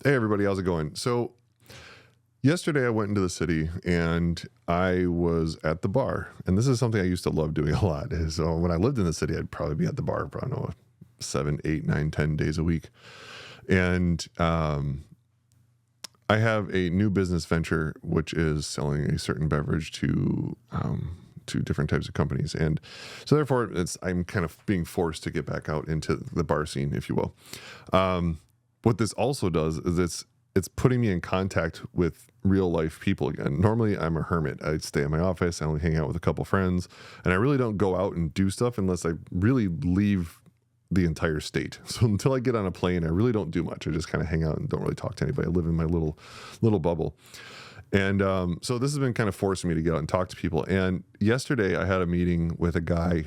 Hey everybody, how's it going? So yesterday I went into the city and I was at the bar, and this is something I used to love doing a lot. Is when I lived in the city, I'd probably be at the bar for I don't know 7, 8, 9, 10 days a week, and I have a new business venture which is selling a certain beverage to different types of companies, and so therefore I'm kind of being forced to get back out into the bar scene, if you will. What this also does is it's putting me in contact with real life people again. Normally I'm a hermit. I stay in my office, I only hang out with a couple friends, and I really don't go out and do stuff unless I really leave the entire state. So until I get on a plane, I really don't do much. I just kind of hang out and don't really talk to anybody. I live in my little bubble. And so this has been kind of forcing me to get out and talk to people. And yesterday I had a meeting with a guy.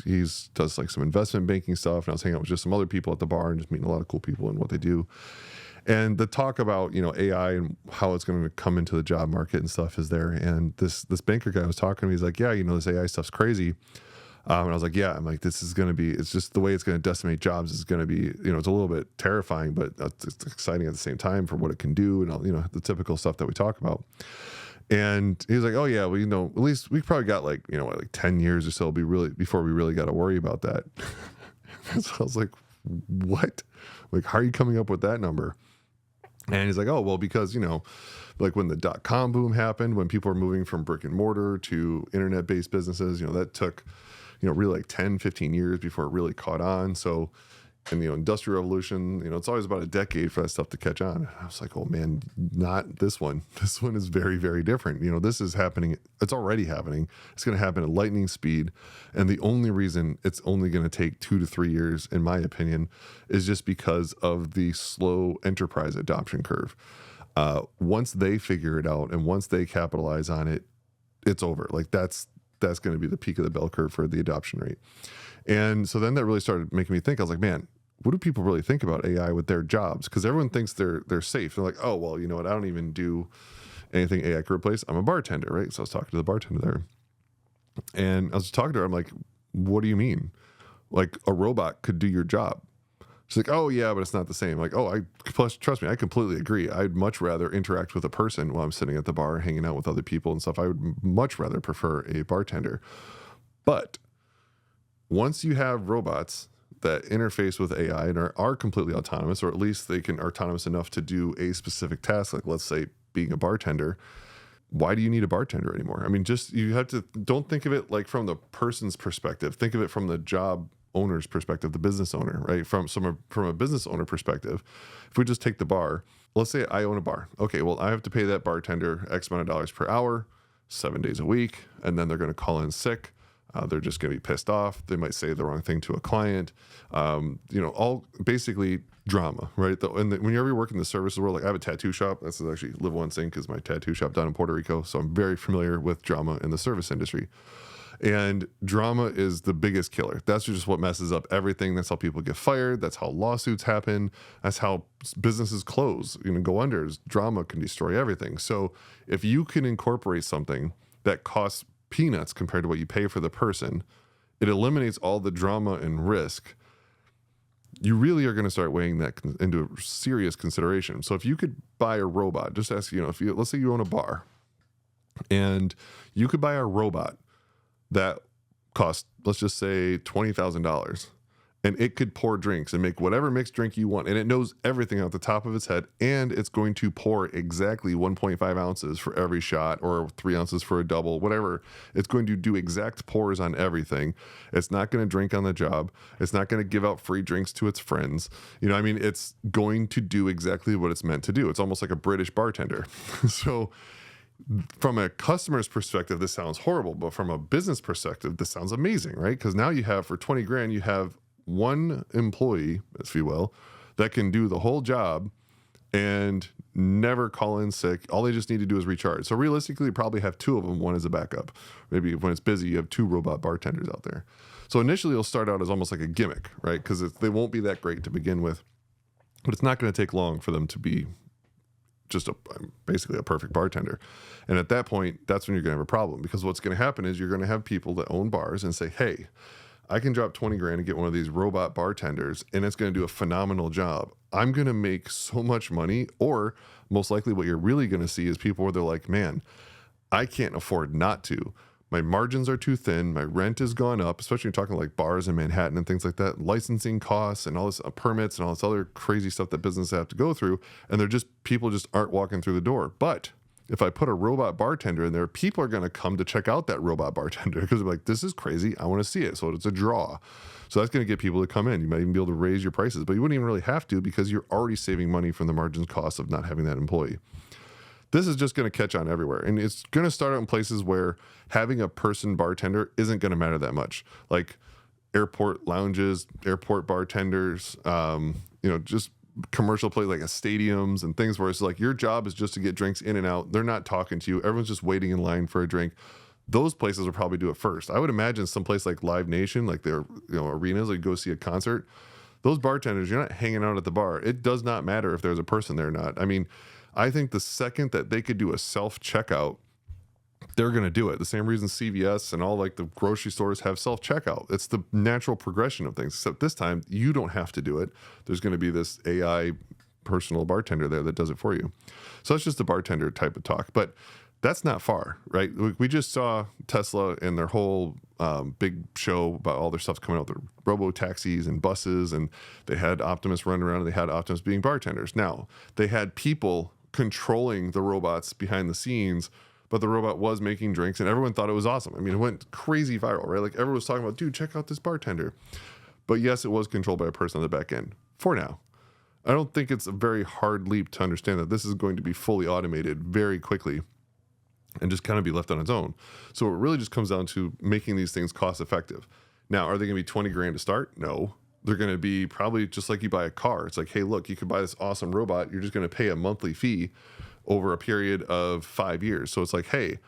He does like some investment banking stuff. And I was hanging out with just some other people at the bar and just meeting a lot of cool people and what they do. And the talk about, AI and how it's going to come into the job market and stuff is there. And this banker guy was talking to me. He's like, yeah, this AI stuff's crazy. And I was like, yeah, I'm like, this is going to be, it's just the way it's going to decimate jobs is going to be, it's a little bit terrifying, but it's exciting at the same time for what it can do and all, the typical stuff that we talk about. And he was like, oh yeah, well, at least we probably got like 10 years or so before we really got to worry about that. So I was like, what? Like, how are you coming up with that number? And he's like, oh, well, because, like when the .com boom happened, when people were moving from brick and mortar to internet-based businesses, that took, really like 10, 15 years before it really caught on. So in the Industrial Revolution, it's always about a decade for that stuff to catch on. And I was like, oh man, not this one. This one is very, very different. This is happening. It's already happening. It's going to happen at lightning speed. And the only reason it's only going to take 2 to 3 years, in my opinion, is just because of the slow enterprise adoption curve. Once they figure it out and once they capitalize on it, it's over. Like that's going to be the peak of the bell curve for the adoption rate. And so then that really started making me think. I was like, man, what do people really think about AI with their jobs? Because everyone thinks they're safe. They're like, oh, well, you know what? I don't even do anything AI could replace. I'm a bartender, right? So I was talking to the bartender there. And I was talking to her. I'm like, what do you mean? Like a robot could do your job? She's like, oh, yeah, but it's not the same. Like, plus, trust me, I completely agree. I'd much rather interact with a person while I'm sitting at the bar, hanging out with other people and stuff. I would much rather prefer a bartender. But once you have robots that interface with AI and are completely autonomous, or at least they are autonomous enough to do a specific task, like let's say being a bartender, why do you need a bartender anymore? I mean, don't think of it like from the person's perspective. Think of it from the job owner's perspective, the business owner, right? From a business owner perspective, if we just take the bar, let's say I own a bar. Okay, well, I have to pay that bartender X amount of dollars per hour, 7 days a week, and then they're going to call in sick. They're just going to be pissed off. They might say the wrong thing to a client. All basically drama, right? Whenever you work in the services world, like I have a tattoo shop. That's actually live one thing because my tattoo shop down in Puerto Rico. So I'm very familiar with drama in the service industry. And drama is the biggest killer. That's just what messes up everything. That's how people get fired. That's how lawsuits happen. That's how businesses close, go under. Drama can destroy everything. So if you can incorporate something that costs peanuts compared to what you pay for the person, it eliminates all the drama and risk. You really are going to start weighing that into serious consideration. So if you could buy a robot, just ask, let's say you own a bar and you could buy a robot that costs, let's just say $20,000, and it could pour drinks and make whatever mixed drink you want. And it knows everything out the top of its head. And it's going to pour exactly 1.5 ounces for every shot or 3 ounces for a double, whatever. It's going to do exact pours on everything. It's not going to drink on the job. It's not going to give out free drinks to its friends. It's going to do exactly what it's meant to do. It's almost like a British bartender. So from a customer's perspective, this sounds horrible, but from a business perspective, this sounds amazing, right? Because now you have, for 20 grand, you have one employee, if you will, that can do the whole job and never call in sick. All they just need to do is recharge. So realistically, you probably have 2 of them, one as a backup. Maybe when it's busy, you have 2 robot bartenders out there. So initially, it'll start out as almost like a gimmick, right? Because they won't be that great to begin with, but it's not going to take long for them to be just basically a perfect bartender. And at that point, that's when you're going to have a problem, because what's going to happen is you're going to have people that own bars and say, hey, I can drop 20 grand and get one of these robot bartenders, and it's going to do a phenomenal job. I'm going to make so much money. Or most likely what you're really going to see is people where they're like, man, I can't afford not to. My margins are too thin. My rent has gone up, especially when you're talking like bars in Manhattan and things like that, licensing costs and all this permits and all this other crazy stuff that businesses have to go through. And people just aren't walking through the door. But if I put a robot bartender in there, people are going to come to check out that robot bartender because they're like, this is crazy. I want to see it. So it's a draw. So that's going to get people to come in. You might even be able to raise your prices, but you wouldn't even really have to because you're already saving money from the margins cost of not having that employee. This is just going to catch on everywhere. And it's going to start out in places where having a person bartender isn't going to matter that much. Like airport lounges, airport bartenders, just commercial places like stadiums and things where it's like your job is just to get drinks in and out. They're not talking to you. Everyone's just waiting in line for a drink. Those places will probably do it first. I would imagine some place like Live Nation, like their arenas, like go see a concert. Those bartenders, you're not hanging out at the bar. It does not matter if there's a person there or not. I mean, I think the second that they could do a self-checkout, they're going to do it. The same reason CVS and all like the grocery stores have self-checkout. It's the natural progression of things, except this time you don't have to do it. There's going to be this AI personal bartender there that does it for you. So it's just a bartender type of talk, but that's not far, right? We just saw Tesla and their whole big show about all their stuff coming out, their robo-taxis and buses, and they had Optimus running around and they had Optimus being bartenders. Now, they had people controlling the robots behind the scenes, but the robot was making drinks and everyone thought it was awesome. I mean, it went crazy viral, right? Like everyone was talking about, dude, check out this bartender. But yes, it was controlled by a person on the back end for now. I don't think it's a very hard leap to understand that this is going to be fully automated very quickly and just kind of be left on its own. So it really just comes down to making these things cost effective. Now, are they going to be 20 grand to start? No. They're going to be probably just like you buy a car. It's like, hey, look, you could buy this awesome robot. You're just going to pay a monthly fee over a period of 5 years. So it's like, hey,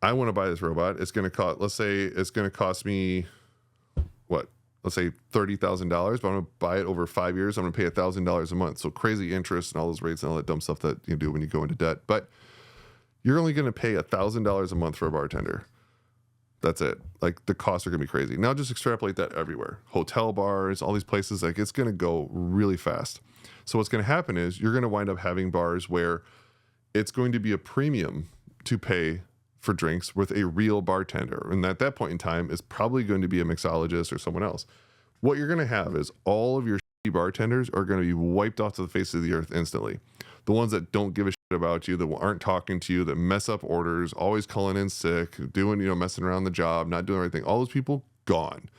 I want to buy this robot. It's going to cost, let's say it's going to cost me let's say $30,000, but I'm going to buy it over 5 years. I'm going to pay $1,000 a month. So crazy interest and all those rates and all that dumb stuff that you do when you go into debt. But you're only going to pay $1,000 a month for a bartender. That's it. Like the costs are going to be crazy. Now just extrapolate that everywhere. Hotel bars, all these places, like it's going to go really fast. So what's going to happen is you're going to wind up having bars where it's going to be a premium to pay for drinks with a real bartender. And at that point in time, it's probably going to be a mixologist or someone else. What you're going to have is all of your shitty bartenders are going to be wiped off to the face of the earth instantly. The ones that don't give a shit about you, that aren't talking to you, that mess up orders, always calling in sick, doing, messing around the job, not doing everything. All those people, gone.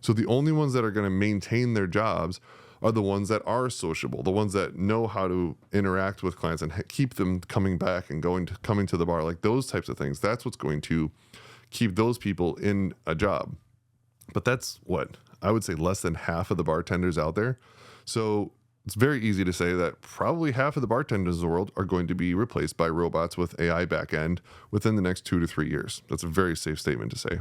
So the only ones that are going to maintain their jobs are the ones that are sociable, the ones that know how to interact with clients and keep them coming back and coming to the bar, like those types of things. That's what's going to keep those people in a job. But that's what I would say less than half of the bartenders out there. So it's very easy to say that probably half of the bartenders in the world are going to be replaced by robots with AI backend within the next 2 to 3 years. That's a very safe statement to say.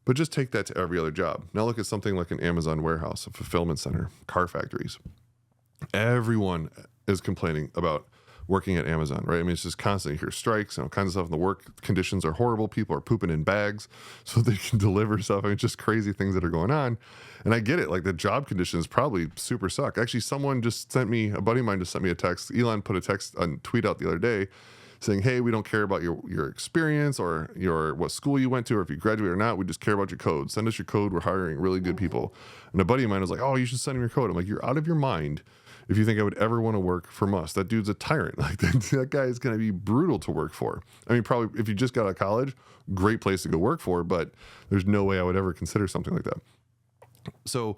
But just take that to every other job. Now look at something like an Amazon warehouse, a fulfillment center, car factories. Everyone is complaining about working at Amazon, right? I mean, it's just constantly you hear strikes and all kinds of stuff. And the work conditions are horrible. People are pooping in bags so they can deliver stuff. I mean, just crazy things that are going on. And I get it. Like the job conditions probably super suck. Actually, a buddy of mine just sent me a text. Elon put a tweet out the other day saying, hey, we don't care about your experience or what school you went to or if you graduated or not. We just care about your code. Send us your code. We're hiring really good people. And a buddy of mine was like, oh, you should send him your code. I'm like, you're out of your mind if you think I would ever want to work for Musk. That dude's a tyrant. Like that guy is going to be brutal to work for. I mean, probably if you just got out of college, great place to go work for, but there's no way I would ever consider something like that. So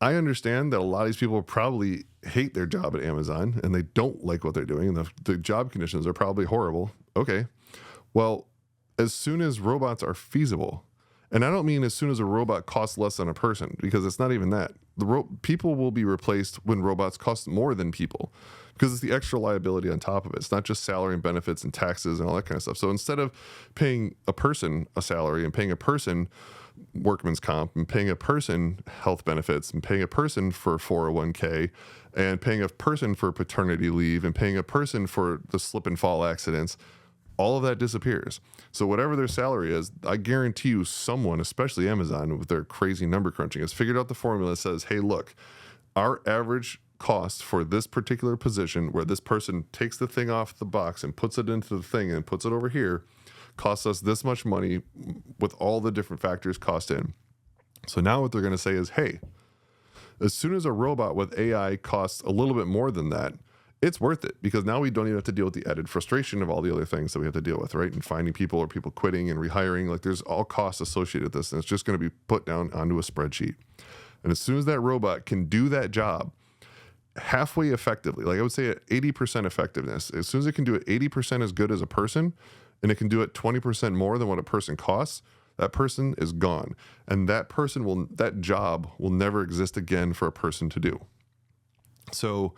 I understand that a lot of these people probably hate their job at Amazon and they don't like what they're doing. And the job conditions are probably horrible. Okay. Well, as soon as robots are feasible, and I don't mean as soon as a robot costs less than a person, because it's not even that. People will be replaced when robots cost more than people, because it's the extra liability on top of it. It's not just salary and benefits and taxes and all that kind of stuff. So instead of paying a person a salary and paying a person workman's comp and paying a person health benefits and paying a person for 401k and paying a person for paternity leave and paying a person for the slip and fall accidents, all of that disappears. So whatever their salary is, I guarantee you someone, especially Amazon with their crazy number crunching, has figured out the formula that says, hey, look, our average cost for this particular position where this person takes the thing off the box and puts it into the thing and puts it over here costs us this much money with all the different factors cost in. So now what they're going to say is, hey, as soon as a robot with AI costs a little bit more than that, it's worth it, because now we don't even have to deal with the added frustration of all the other things that we have to deal with, right? And finding people or people quitting and rehiring. Like, there's all costs associated with this, and it's just going to be put down onto a spreadsheet. And as soon as that robot can do that job halfway effectively, like I would say at 80% effectiveness, as soon as it can do it 80% as good as a person, and it can do it 20% more than what a person costs, that person is gone. And that job will never exist again for a person to do. So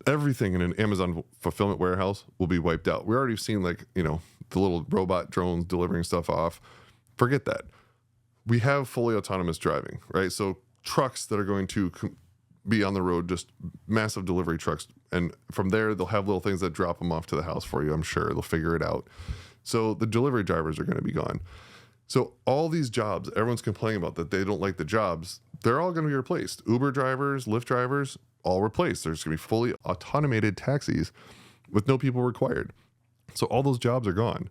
everything in an Amazon fulfillment warehouse will be wiped out. We're already seeing, like, the little robot drones delivering stuff off. Forget that. We have fully autonomous driving, right? So trucks that are going to be on the road, just massive delivery trucks. And from there, they'll have little things that drop them off to the house for you. I'm sure they'll figure it out. So the delivery drivers are going to be gone. So all these jobs, everyone's complaining about that they don't like the jobs. They're all going to be replaced. Uber drivers, Lyft drivers, all replaced. There's going to be fully automated taxis with no people required. So all those jobs are gone.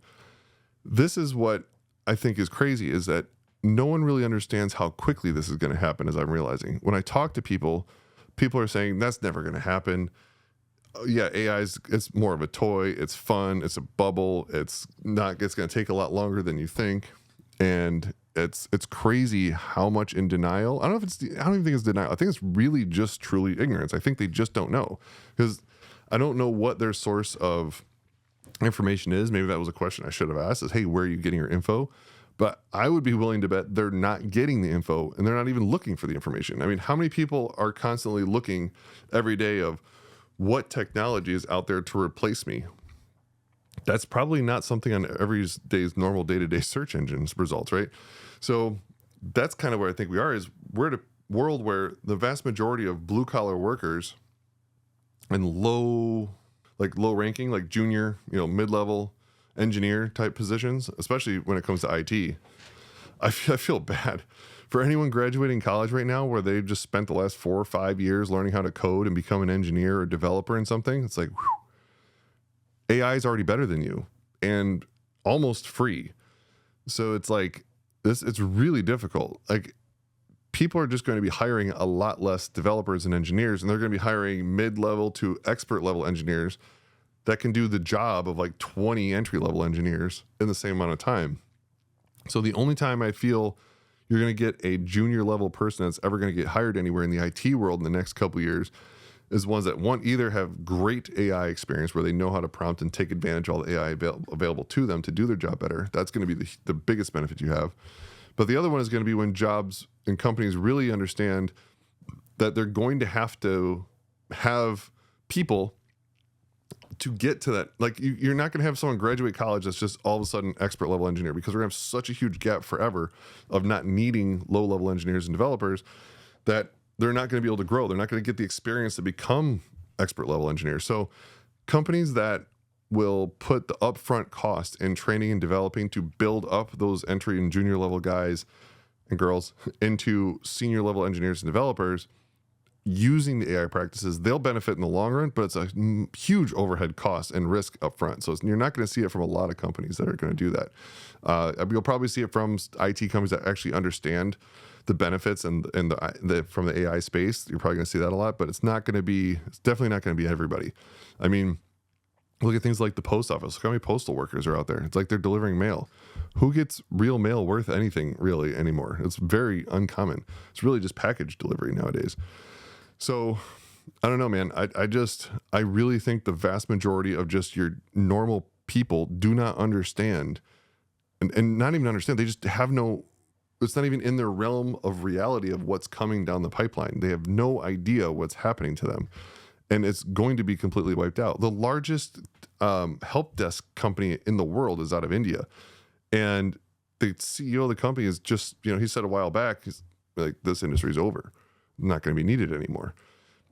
This is what I think is crazy, is that no one really understands how quickly this is going to happen, as I'm realizing. When I talk to people, people are saying that's never going to happen. Yeah, it's more of a toy. It's fun. It's a bubble. It's going to take a lot longer than you think. And it's crazy how much in denial. I don't even think it's denial. I think it's really just truly ignorance. I think they just don't know, because I don't know what their source of information is. Maybe that was a question I should have asked, is, hey, where are you getting your info? But I would be willing to bet they're not getting the info, and they're not even looking for the information. I mean, how many people are constantly looking every day of what technology is out there to replace me? That's probably not something on every day's normal day-to-day search engines results, right? So that's kind of where I think we are, is we're at a world where the vast majority of blue-collar workers and low ranking, like junior, mid-level engineer type positions, especially when it comes to IT, I feel bad for anyone graduating college right now where they've just spent the last 4 or 5 years learning how to code and become an engineer or developer in something. It's like, whew, AI is already better than you and almost free. So it's like this, it's really difficult. Like, people are just going to be hiring a lot less developers and engineers, and they're going to be hiring mid-level to expert level engineers that can do the job of like 20 entry-level engineers in the same amount of time. So the only time I feel you're going to get a junior level person that's ever going to get hired anywhere in the IT world in the next couple of years is ones that, one, either have great AI experience where they know how to prompt and take advantage of all the AI available to them to do their job better. That's going to be the biggest benefit you have. But the other one is going to be when jobs and companies really understand that they're going to have people to get to that. Like, you're not going to have someone graduate college that's just all of a sudden expert level engineer, because we're going to have such a huge gap forever of not needing low level engineers and developers that they're not going to be able to grow. They're not going to get the experience to become expert level engineers. So companies that will put the upfront cost in training and developing to build up those entry and junior level guys and girls into senior level engineers and developers using the AI practices, they'll benefit in the long run, but it's a huge overhead cost and risk up front. So you're not going to see it from a lot of companies that are going to do that. You'll probably see it from IT companies that actually understand the benefits and from the AI space. You're probably going to see that a lot, but it's definitely not going to be everybody. I mean, look at things like the post office. Look how many postal workers are out there. It's like they're delivering mail. Who gets real mail worth anything really anymore? It's very uncommon. It's really just package delivery nowadays. So I don't know, man. I really think the vast majority of just your normal people do not understand and not even understand. They just have it's not even in their realm of reality of what's coming down the pipeline. They have no idea what's happening to them, and it's going to be completely wiped out. The largest help desk company in the world is out of India, and the CEO of the company is just, he said a while back, he's like, this industry is over. Not going to be needed anymore.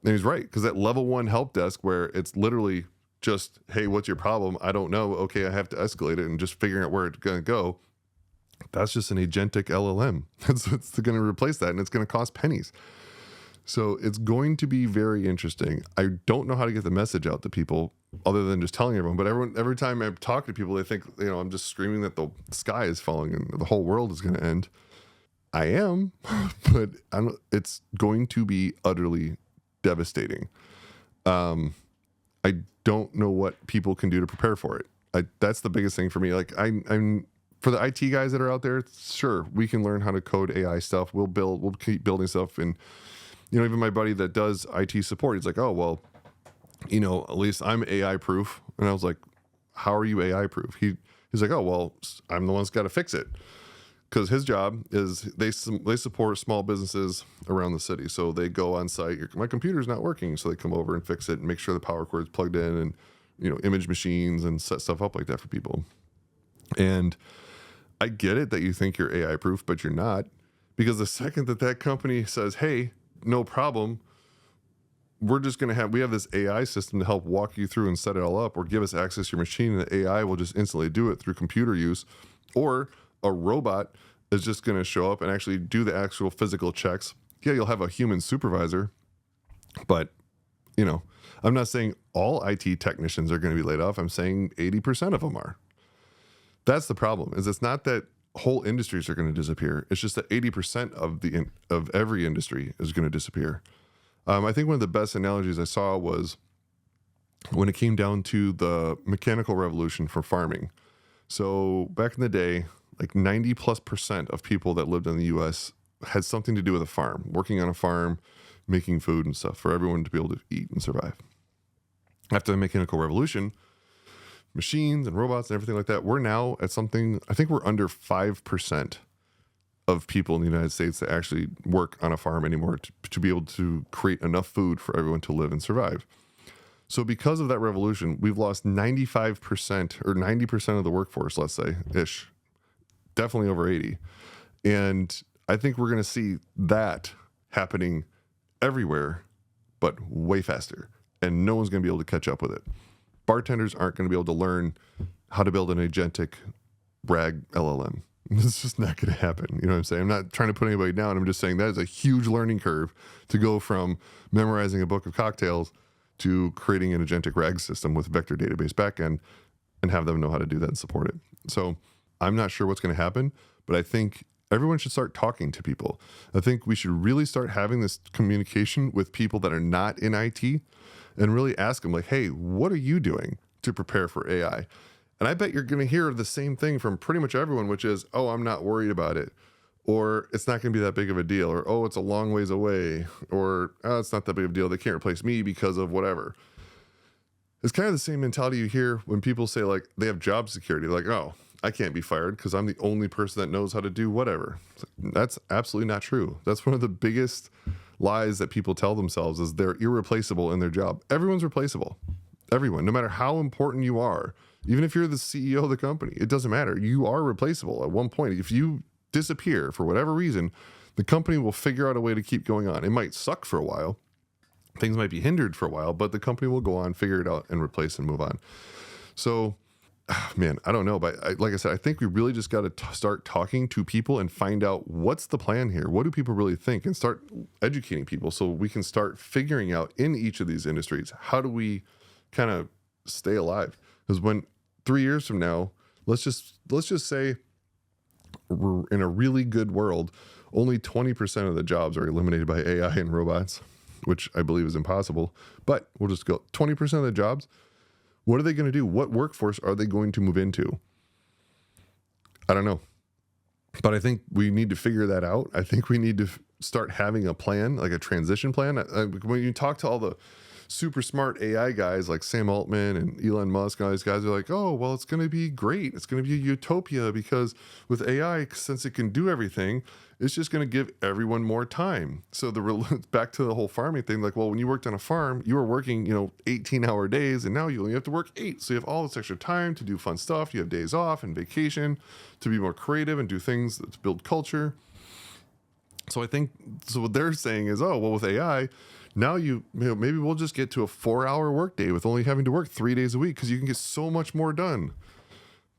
And he's right, because that level 1 help desk where it's literally just, hey, what's your problem? I don't know. Okay, I have to escalate it, and just figuring out where it's going to go. That's just an agentic LLM. It's going to replace that, and it's going to cost pennies. So it's going to be very interesting. I don't know how to get the message out to people other than just telling everyone. But every time I talk to people, they think, I'm just screaming that the sky is falling and the whole world is going to end. I am, but it's going to be utterly devastating. I don't know what people can do to prepare for it. That's the biggest thing for me. Like I'm for the IT guys that are out there, sure, we can learn how to code AI stuff. We'll keep building stuff. And, even my buddy that does IT support, he's like, oh, well, at least I'm AI proof. And I was like, how are you AI proof? He's like, oh, well, I'm the one that's got to fix it. Because his job is they support small businesses around the city. So they go on site, my computer's not working. So they come over and fix it and make sure the power cord is plugged in, and, image machines, and set stuff up like that for people. And I get it that you think you're AI proof, but you're not. Because the second that company says, hey, no problem, we're just going to we have this AI system to help walk you through and set it all up, or give us access to your machine, and the AI will just instantly do it through computer use, or a robot is just going to show up and actually do the actual physical checks. Yeah, you'll have a human supervisor, but I'm not saying all IT technicians are going to be laid off. I'm saying 80% of them are. That's the problem. Is it's not that whole industries are going to disappear. It's just that 80% of every industry is going to disappear. I think one of the best analogies I saw was when it came down to the mechanical revolution for farming. So back in the day, like 90+% of people that lived in the US had something to do with a farm, working on a farm, making food and stuff for everyone to be able to eat and survive. After the mechanical revolution, machines and robots and everything like that, we're now at something, I think we're under 5% of people in the United States that actually work on a farm anymore to be able to create enough food for everyone to live and survive. So because of that revolution, we've lost 95% or 90% of the workforce, let's say, ish, definitely over 80. And I think we're going to see that happening everywhere, but way faster. And no one's going to be able to catch up with it. Bartenders aren't going to be able to learn how to build an agentic RAG LLM. It's just not going to happen. You know what I'm saying? I'm not trying to put anybody down. I'm just saying that is a huge learning curve to go from memorizing a book of cocktails to creating an agentic RAG system with vector database backend and have them know how to do that and support it. So I'm not sure what's going to happen, but I think everyone should start talking to people. I think we should really start having this communication with people that are not in IT and really ask them, like, hey, what are you doing to prepare for AI? And I bet you're going to hear the same thing from pretty much everyone, which is, oh, I'm not worried about it. Or it's not going to be that big of a deal. Or, oh, it's a long ways away. Or, oh, it's not that big of a deal. They can't replace me because of whatever. It's kind of the same mentality you hear when people say, like, they have job security. Like, oh, I can't be fired because I'm the only person that knows how to do whatever. That's absolutely not true. That's one of the biggest lies that people tell themselves, is they're irreplaceable in their job. Everyone's replaceable. Everyone, no matter how important you are, even if you're the CEO of the company, it doesn't matter. You are replaceable at one point. If you disappear for whatever reason, the company will figure out a way to keep going on. It might suck for a while. Things might be hindered for a while, but the company will go on, figure it out, and replace and move on. So, man, I don't know. But like I said, I think we really just got to start talking to people and find out what's the plan here. What do people really think? And start educating people so we can start figuring out in each of these industries, how do we kind of stay alive? Because when 3 years from now, let's just say we're in a really good world, only 20% of the jobs are eliminated by AI and robots, which I believe is impossible. But we'll just go 20% of the jobs. What are they going to do? What workforce are they going to move into? I don't know. But I think we need to figure that out. I think we need to start having a plan, like a transition plan. When you talk to all the super smart AI guys like Sam Altman and Elon Musk, all these guys are like, oh, well, it's going to be great. It's going to be a utopia because with AI, since it can do everything, it's just going to give everyone more time. So back to the whole farming thing, like, well, when you worked on a farm, you were working, 18-hour days, and now you only have to work 8. So you have all this extra time to do fun stuff. You have days off and vacation to be more creative and do things to build culture. So I think, so what they're saying is, oh, well, with AI, Now maybe we'll just get to a 4-hour workday with only having to work 3 days a week because you can get so much more done.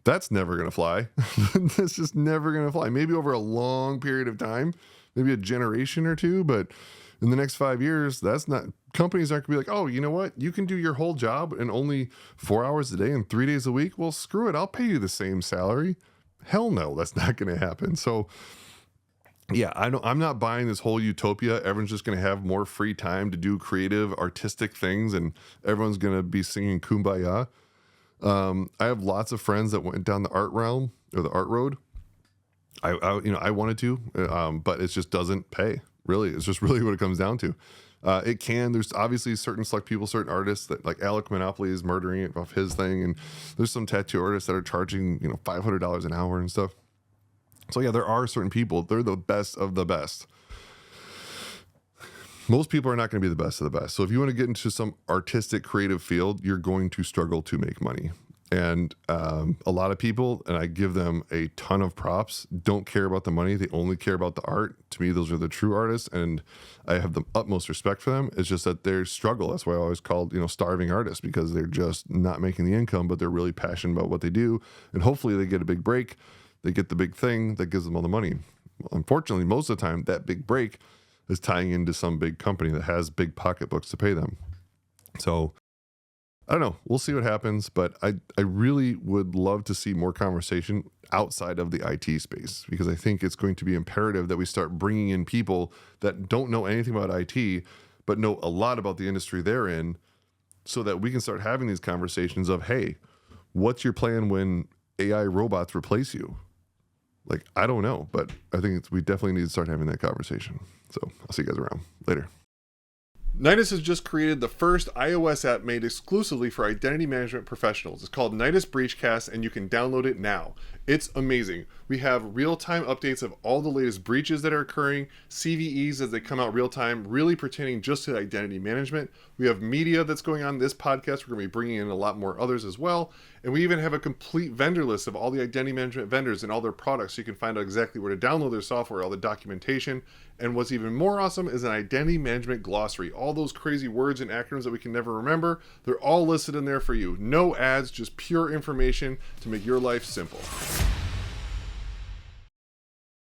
That's never going to fly. That's just never going to fly. Maybe over a long period of time, maybe a generation or two, but in the next 5 years, companies aren't gonna be like, oh, you know what? You can do your whole job in only 4 hours a day and 3 days a week. Well, screw it. I'll pay you the same salary. Hell no, that's not going to happen. So yeah, I'm not buying this whole utopia. Everyone's just going to have more free time to do creative, artistic things, and everyone's going to be singing Kumbaya. I have lots of friends that went down the art realm or the art road. I wanted to, but it just doesn't pay. Really, it's just really what it comes down to. There's obviously certain select people, certain artists that like Alec Monopoly is murdering it off his thing. And there's some tattoo artists that are charging, $500 an hour and stuff. So yeah, there are certain people, they're the best of the best. Most people are not going to be the best of the best. So if you want to get into some artistic, creative field, you're going to struggle to make money. And a lot of people, and I give them a ton of props, don't care about the money. They only care about the art. To me, those are the true artists, and I have the utmost respect for them. It's just that they struggle. That's why I always called, starving artists, because they're just not making the income, but they're really passionate about what they do. And hopefully they get a big break. They get the big thing that gives them all the money. Well, unfortunately, most of the time, that big break is tying into some big company that has big pocketbooks to pay them. So I don't know. We'll see what happens, but I really would love to see more conversation outside of the IT space, because I think it's going to be imperative that we start bringing in people that don't know anything about IT, but know a lot about the industry they're in, so that we can start having these conversations of, hey, what's your plan when AI robots replace you? Like, I don't know, but I think we definitely need to start having that conversation. So I'll see you guys around later. Nidus has just created the first iOS app made exclusively for identity management professionals. It's called Nidus Breachcast, and you can download it now. It's amazing. We have real-time updates of all the latest breaches that are occurring, CVEs as they come out real-time, really pertaining just to identity management. We have media that's going on this podcast. We're going to be bringing in a lot more others as well. And we even have a complete vendor list of all the identity management vendors and all their products, so you can find out exactly where to download their software, all the documentation. And what's even more awesome is an identity management glossary. All those crazy words and acronyms that we can never remember, they're all listed in there for you. No ads, just pure information to make your life simple.